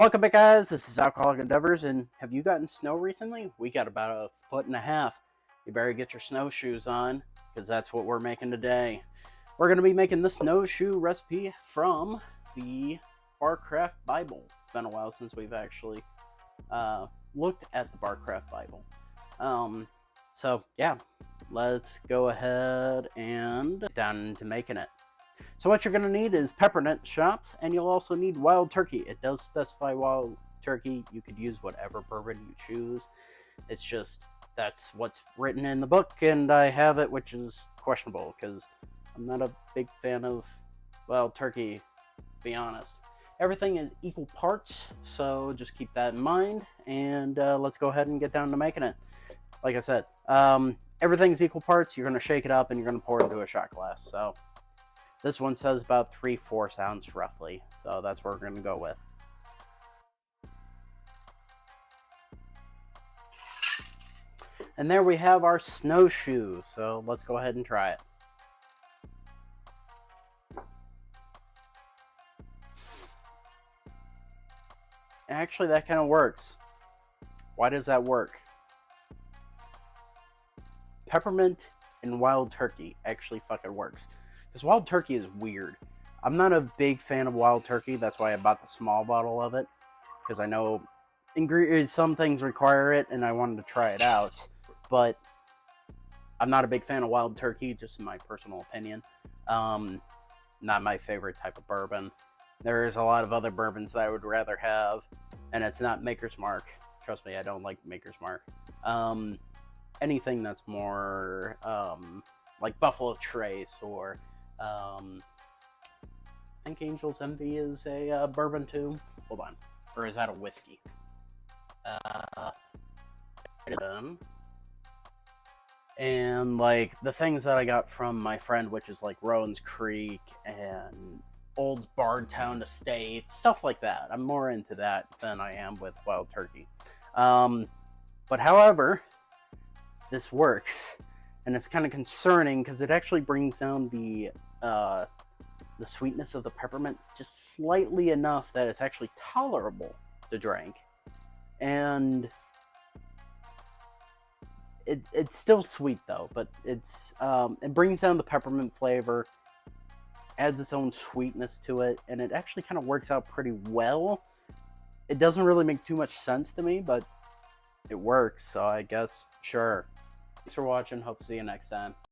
Welcome back, guys. This is Alcoholic Endeavors, and have you gotten snow recently? We got about a foot and a half. You better get your snowshoes on, because that's what we're making today. We're going to be making the snowshoe recipe from the Barcraft Bible. It's been a while since we've actually looked at the Barcraft Bible. So yeah, let's go ahead and get down into making it. So what you're going to need is peppermint schnapps, and you'll also need wild turkey. It does specify wild turkey. You could use whatever bourbon you choose. It's just, that's what's written in the book, and I have it, which is questionable, because I'm not a big fan of wild turkey, to be honest. Everything is equal parts, so just keep that in mind, and let's go ahead and get down to making it. Like I said, everything's equal parts. You're going to shake it up, and you're going to pour it into a shot glass, so... This one says about 3/4 ounce roughly, so that's what we're going to go with. And there we have our snowshoe, so let's go ahead and try it. Actually, that kind of works. Why does that work? Peppermint and wild turkey actually fucking works. Because wild turkey is weird. I'm not a big fan of wild turkey. That's why I bought the small bottle of it. Because I know some things require it, and I wanted to try it out. But I'm not a big fan of wild turkey, just in my personal opinion. Not my favorite type of bourbon. There's a lot of other bourbons that I would rather have. And it's not Maker's Mark. Trust me, I don't like Maker's Mark. Anything that's more like Buffalo Trace or... I think Angel's Envy is a bourbon too. Hold on. Or is that a whiskey? And like the things that I got from my friend, which is like Rowan's Creek and Old Bardstown Estate, stuff like that. I'm more into that than I am with wild turkey. But however, this works. And it's kind of concerning because it actually brings down the sweetness of the peppermint just slightly enough that it's actually tolerable to drink. And it's still sweet though, but it brings down the peppermint flavor, adds its own sweetness to it, and it actually kind of works out pretty well. It doesn't really make too much sense to me, but it works, so I guess, sure. Thanks for watching. Hope to see you next time.